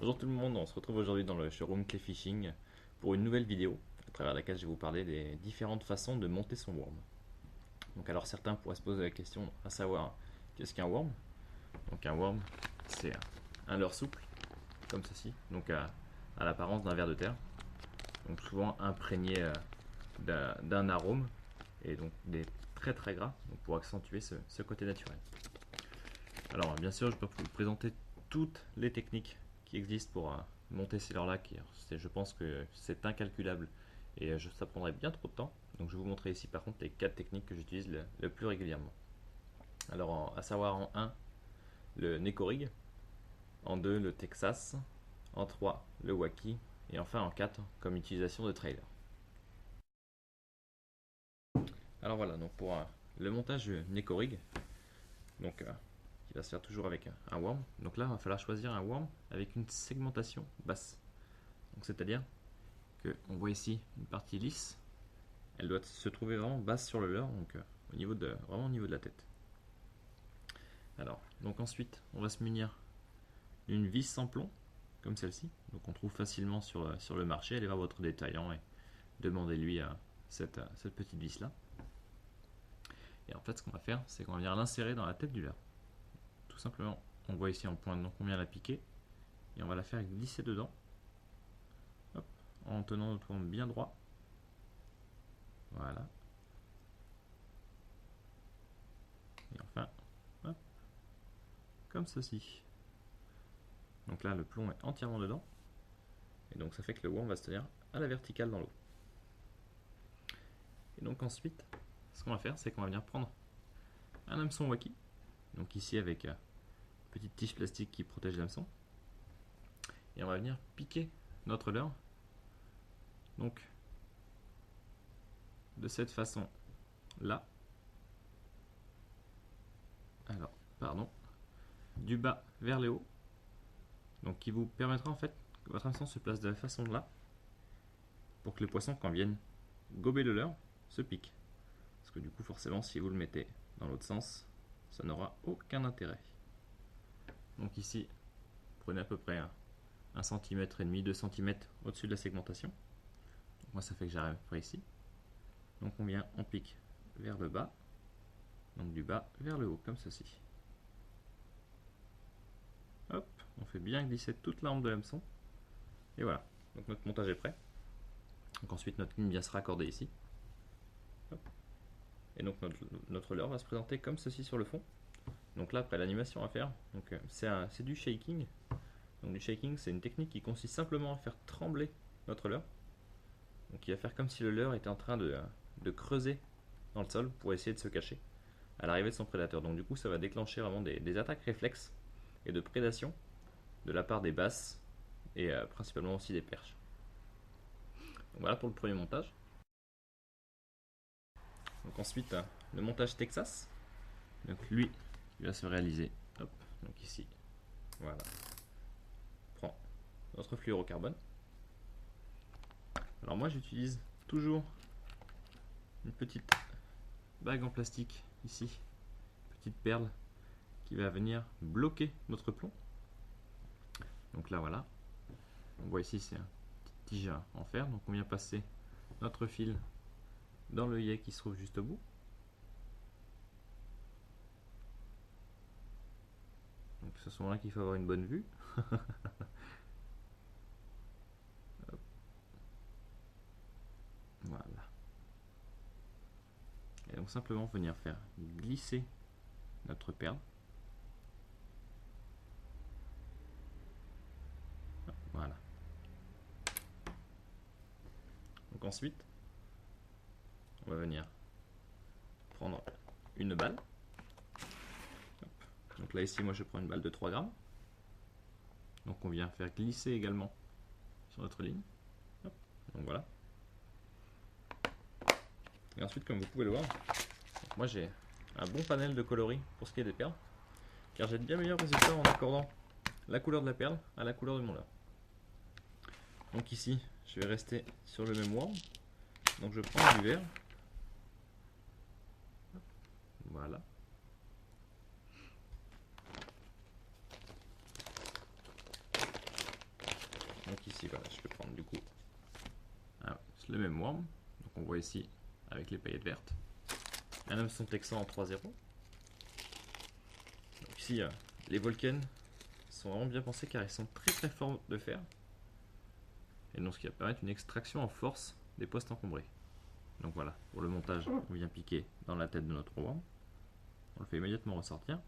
Bonjour tout le monde, on se retrouve aujourd'hui dans le showroom Clay Fishing pour une nouvelle vidéo à travers laquelle je vais vous parler des différentes façons de monter son worm. Donc alors certains pourraient se poser la question à savoir qu'est-ce qu'un worm. Donc un worm c'est un leurre souple comme ceci, donc à l'apparence d'un ver de terre, donc souvent imprégné d'un arôme et donc des très gras donc pour accentuer ce côté naturel. Alors bien sûr je peux vous présenter toutes les techniques qui existent pour monter ces leurres là, je pense que c'est incalculable et ça prendrait bien trop de temps. Donc je vais vous montrer ici par contre les 4 techniques que j'utilise le plus régulièrement. Alors à savoir en 1 le Neko Rig, en 2 le Texas, en 3 le Wacky et enfin en 4 comme utilisation de trailer. Alors voilà, donc pour le montage Neko Rig, donc qui va se faire toujours avec un worm. Donc là, il va falloir choisir un worm avec une segmentation basse. Donc c'est-à-dire qu'on voit ici une partie lisse, elle doit se trouver vraiment basse sur le leurre, donc vraiment au niveau de la tête. Alors, donc ensuite, on va se munir d'une vis sans plomb, comme celle-ci. Donc on trouve facilement sur le marché. Allez voir votre détaillant et demandez-lui cette petite vis-là. Et en fait, ce qu'on va faire, c'est qu'on va venir l'insérer dans la tête du leurre. Tout simplement, on voit ici en pointe, donc on vient la piquer et on va la faire glisser dedans. Hop, en tenant notre worm bien droit. Voilà. Et enfin, hop, comme ceci. Donc là, le plomb est entièrement dedans. Et donc ça fait que le worm va se tenir à la verticale dans l'eau. Et donc ensuite, ce qu'on va faire, c'est qu'on va venir prendre un hameçon wacky. Donc ici avec une petite tige plastique qui protège l'hameçon. Et on va venir piquer notre leurre. Donc de cette façon là. Alors, pardon. Du bas vers le haut. Donc qui vous permettra en fait que votre hameçon se place de la façon là. Pour que les poissons, quand viennent gober le leurre, se piquent. Parce que du coup, forcément, si vous le mettez dans l'autre sens, ça n'aura aucun intérêt. Donc ici, prenez à peu près 1 cm et demi, 2 cm au-dessus de la segmentation. Donc moi, ça fait que j'arrive près ici. Donc on pique vers le bas. Donc du bas vers le haut, comme ceci. Hop, on fait bien glisser toute l'arme de l'hameçon. Et voilà, donc notre montage est prêt. Donc ensuite, notre ligne vient se raccorder ici. Hop. Et donc notre leurre va se présenter comme ceci sur le fond. Donc là, après l'animation à faire, c'est du shaking. Donc du shaking, c'est une technique qui consiste simplement à faire trembler notre leurre. Donc il va faire comme si le leurre était en train de creuser dans le sol pour essayer de se cacher à l'arrivée de son prédateur. Donc du coup, ça va déclencher vraiment des attaques réflexes et de prédation de la part des basses et principalement aussi des perches. Donc voilà pour le premier montage. Donc ensuite, le montage Texas. Donc lui, il va se réaliser. Hop, donc ici, voilà. On prend notre fluorocarbone. Alors moi, j'utilise toujours une petite bague en plastique ici, petite perle qui va venir bloquer notre plomb. Donc là, voilà. On voit ici, c'est un petit tige en fer. Donc on vient passer notre fil dans l'œillet qui se trouve juste au bout. Donc c'est à ce moment-là qu'il faut avoir une bonne vue. Voilà. Et donc simplement venir faire glisser notre perle. Voilà. Donc ensuite, on va venir prendre une balle. Hop. Donc là ici, moi je prends une balle de 3 grammes. Donc on vient faire glisser également sur notre ligne. Hop. Donc voilà. Et ensuite, comme vous pouvez le voir, moi j'ai un bon panel de coloris pour ce qui est des perles, car j'ai de bien meilleurs résultats en accordant la couleur de la perle à la couleur de mon leurre. Donc ici, je vais rester sur le même worm. Donc je prends du vert. Voilà. Donc ici, voilà, je peux prendre du coup le même worm. Donc on voit ici avec les paillettes vertes. Un hameçon texan en 3-0. Donc ici, les Vulcan sont vraiment bien pensés car ils sont très forts de fer. Et donc ce qui va permettre une extraction en force des postes encombrés. Donc voilà, pour le montage, on vient piquer dans la tête de notre worm. On le fait immédiatement ressortir.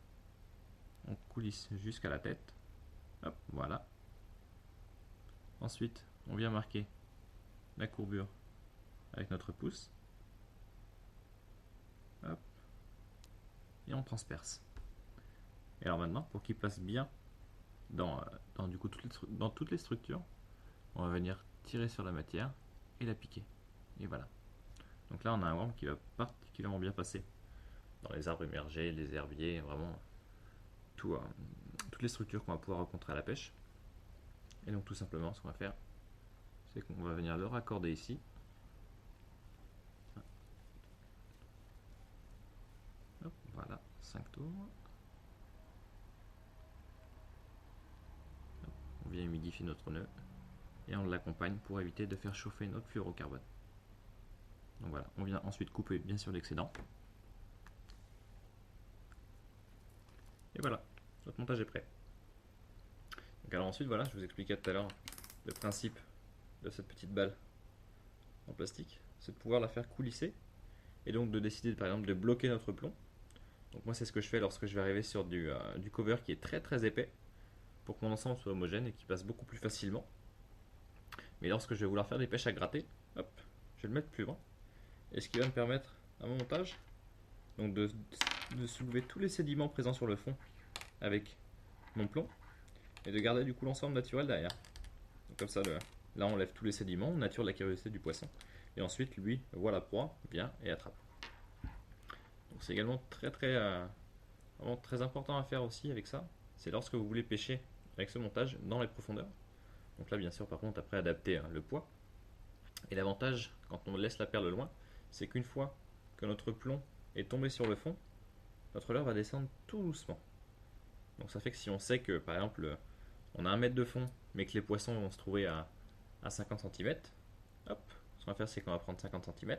On coulisse jusqu'à la tête. Hop, voilà. Ensuite, on vient marquer la courbure avec notre pouce. Hop. Et on transperce. Et alors maintenant, pour qu'il passe bien du coup, dans toutes les structures, on va venir tirer sur la matière et la piquer. Et voilà. Donc là, on a un worm qui va particulièrement bien passer dans les arbres émergés, les herbiers, vraiment toutes les structures qu'on va pouvoir rencontrer à la pêche. Et donc tout simplement, ce qu'on va faire, c'est qu'on va venir le raccorder ici. Hop, voilà, 5 tours. Hop, on vient humidifier notre nœud et on l'accompagne pour éviter de faire chauffer notre fluorocarbone. Donc voilà, on vient ensuite couper bien sûr l'excédent. Et voilà, notre montage est prêt. Donc alors ensuite, voilà, je vous expliquais tout à l'heure le principe de cette petite balle en plastique, c'est de pouvoir la faire coulisser et donc de décider par exemple de bloquer notre plomb. Donc moi c'est ce que je fais lorsque je vais arriver sur du cover qui est très épais pour que mon ensemble soit homogène et qui passe beaucoup plus facilement. Mais lorsque je vais vouloir faire des pêches à gratter, hop, je vais le mettre plus loin. Et ce qui va me permettre à mon montage donc de soulever tous les sédiments présents sur le fond avec mon plomb et de garder du coup l'ensemble naturel derrière. Donc comme ça, là on enlève tous les sédiments, on nature la curiosité du poisson. Et ensuite, lui voit la proie, vient et attrape. Donc c'est également vraiment très important à faire aussi avec ça. C'est lorsque vous voulez pêcher avec ce montage dans les profondeurs. Donc là, bien sûr, par contre, après adapter le poids. Et l'avantage, quand on laisse la perle loin, c'est qu'une fois que notre plomb est tombé sur le fond, notre leurre va descendre tout doucement. Donc ça fait que si on sait que, par exemple, on a 1 mètre de fond, mais que les poissons vont se trouver à 50 cm, hop, ce qu'on va faire, c'est qu'on va prendre 50 cm.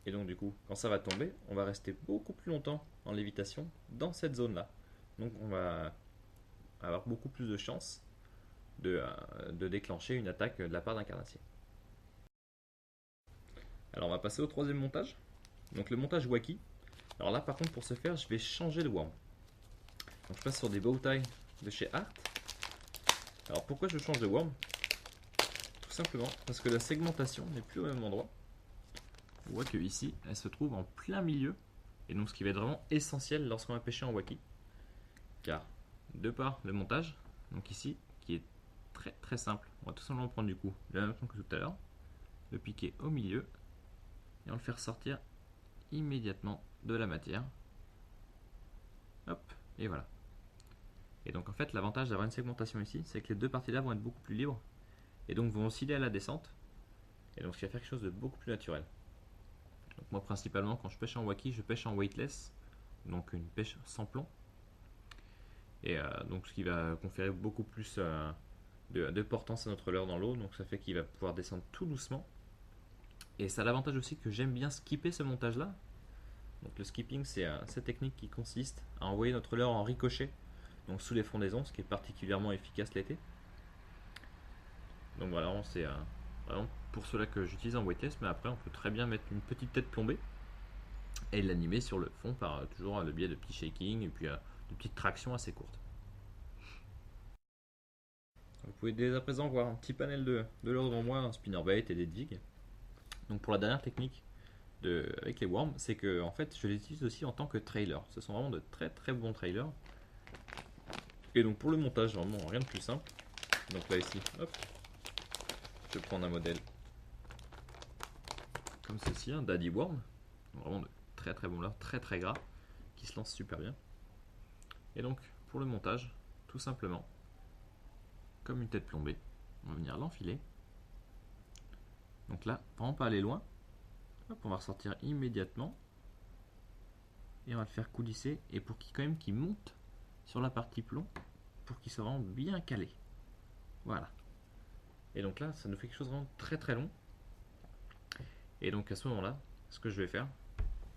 Et donc du coup, quand ça va tomber, on va rester beaucoup plus longtemps en lévitation dans cette zone-là. Donc on va avoir beaucoup plus de chances de déclencher une attaque de la part d'un carnassier. Alors on va passer au troisième montage. Donc le montage wacky. Alors là par contre pour ce faire, je vais changer de worm. Donc je passe sur des bow ties de chez Art. Alors pourquoi je change de worm? Tout simplement parce que la segmentation n'est plus au même endroit. On voit que ici, elle se trouve en plein milieu. Et donc ce qui va être vraiment essentiel lorsqu'on va pêcher en wacky. Car de par le montage, donc ici, qui est très simple, on va tout simplement prendre du coup le même temps que tout à l'heure, le piquer au milieu et on le faire sortir immédiatement de la matière. Hop, et voilà. Et donc en fait l'avantage d'avoir une segmentation ici, c'est que les deux parties là vont être beaucoup plus libres et donc vont osciller à la descente. Et donc ce qui va faire quelque chose de beaucoup plus naturel. Donc moi principalement quand je pêche en wacky, je pêche en weightless, donc une pêche sans plomb. Et donc ce qui va conférer beaucoup plus de portance à notre leurre dans l'eau, donc ça fait qu'il va pouvoir descendre tout doucement. Et ça a l'avantage aussi que j'aime bien skipper ce montage là. Donc le skipping c'est cette technique qui consiste à envoyer notre leurre en ricochet, donc sous les frondaisons, ce qui est particulièrement efficace l'été. Donc voilà, c'est vraiment pour cela que j'utilise en weightless, mais après on peut très bien mettre une petite tête plombée et l'animer sur le fond par toujours le biais de petits shaking et puis de petites tractions assez courtes. Vous pouvez dès à présent voir un petit panel de leurre devant moi, un spinnerbait et des jigs. Donc pour la dernière technique avec les worms, c'est que en fait je les utilise aussi en tant que trailer. Ce sont vraiment de très bons trailers. Et donc pour le montage, vraiment rien de plus simple. Donc là ici, hop, je vais prendre un modèle comme ceci, un Daddy Worm, vraiment de très bon leurre, très gras, qui se lance super bien. Et donc pour le montage, tout simplement, comme une tête plombée, on va venir l'enfiler. Donc là, vraiment pas aller loin. Hop, on va ressortir immédiatement et on va le faire coulisser et pour qu'il monte sur la partie plomb pour qu'il soit vraiment bien calé. Voilà. Et donc là, ça nous fait quelque chose de vraiment très très long. Et donc à ce moment-là, ce que je vais faire,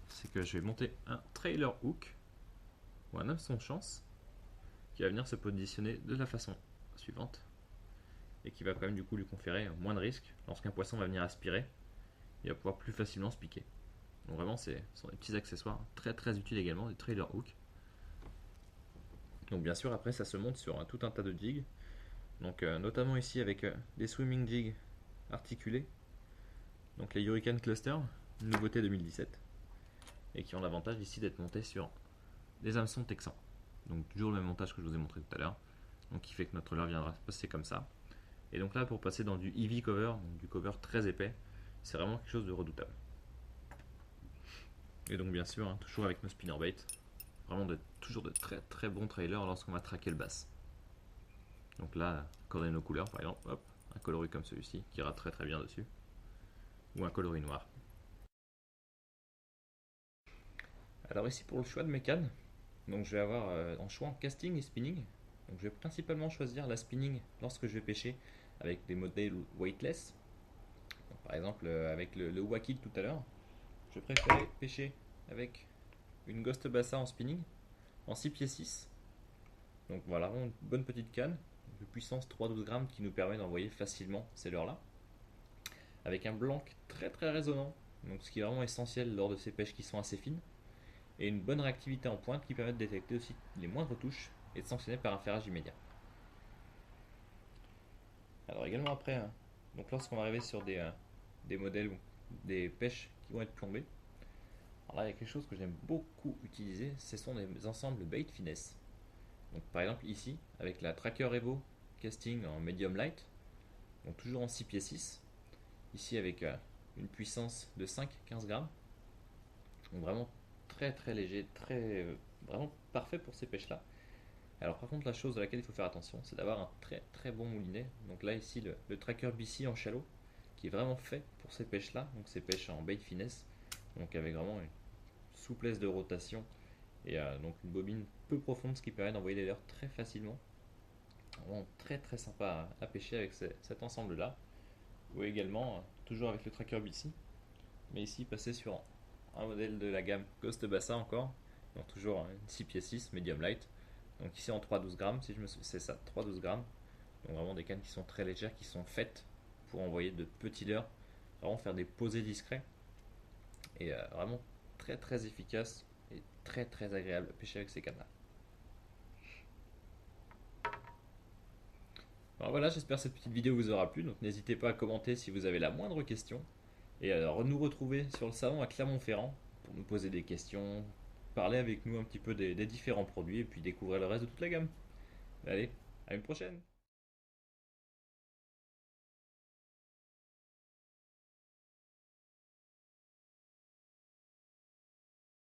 c'est que je vais monter un trailer hook ou un hameçon de chance qui va venir se positionner de la façon suivante et qui va quand même du coup lui conférer moins de risques. Lorsqu'un poisson va venir aspirer, il va pouvoir plus facilement se piquer. Donc vraiment, ce sont des petits accessoires très très utiles également, des trailer hooks. Donc bien sûr, après ça se monte sur tout un tas de jigs. Donc notamment ici avec des swimming jigs articulés. Donc les Hurricane Cluster, nouveauté 2017. Et qui ont l'avantage ici d'être montés sur des hameçons texans. Donc toujours le même montage que je vous ai montré tout à l'heure. Donc qui fait que notre leurre viendra passer comme ça. Et donc là pour passer dans du heavy cover, donc du cover très épais, c'est vraiment quelque chose de redoutable. Et donc bien sûr, toujours avec nos spinnerbait, vraiment toujours de très très bons trailers lorsqu'on va traquer le bass. Donc là, coordonner nos couleurs par exemple, hop, un coloris comme celui-ci qui ira très très bien dessus. Ou un coloris noir. Alors ici pour le choix de mes cannes, donc je vais avoir en choix en casting et spinning. Donc je vais principalement choisir la spinning lorsque je vais pêcher avec des modèles weightless. Donc, par exemple avec le Wackit tout à l'heure, je préférais pêcher avec une Ghost Bassa en spinning, en 6 pieds 6. Donc voilà, vraiment une bonne petite canne, de puissance 3-12 grammes qui nous permet d'envoyer facilement ces leurres-là. Avec un blanc très très résonnant, donc ce qui est vraiment essentiel lors de ces pêches qui sont assez fines. Et une bonne réactivité en pointe qui permet de détecter aussi les moindres touches et de sanctionner par un ferrage immédiat. Alors également après, donc lorsqu'on va arriver sur des modèles ou des pêches qui vont être plombées, alors là il y a quelque chose que j'aime beaucoup utiliser, ce sont des ensembles bait finesse. Donc par exemple ici avec la Tracker Evo casting en medium light, donc toujours en 6 pieds 6, ici avec une puissance de 5-15 grammes, donc vraiment très très léger, vraiment parfait pour ces pêches là. Alors par contre la chose à laquelle il faut faire attention, c'est d'avoir un très très bon moulinet. Donc là ici le Tracker BC en shallow qui est vraiment fait pour ces pêches là, donc ces pêches en bait finesse, donc avec vraiment une souplesse de rotation et donc une bobine peu profonde, ce qui permet d'envoyer des leurres très facilement. Vraiment très très sympa à pêcher avec cet ensemble là. Ou également toujours avec le Tracker BC, mais ici passer sur un modèle de la gamme Ghost Bassa encore, donc toujours une 6 pieds 6 medium light. Donc ici en 3-12 grammes, si je me c'est ça, 3-12 grammes. Donc vraiment des cannes qui sont très légères, qui sont faites pour envoyer de petits leurres, vraiment faire des posés discrets. Et vraiment très très efficace et très très agréable à pêcher avec ces cannes là. Alors voilà, j'espère que cette petite vidéo vous aura plu. Donc n'hésitez pas à commenter si vous avez la moindre question. Et alors nous retrouver sur le salon à Clermont-Ferrand pour nous poser des questions, parler avec nous un petit peu des différents produits et puis découvrir le reste de toute la gamme. Allez, à une prochaine!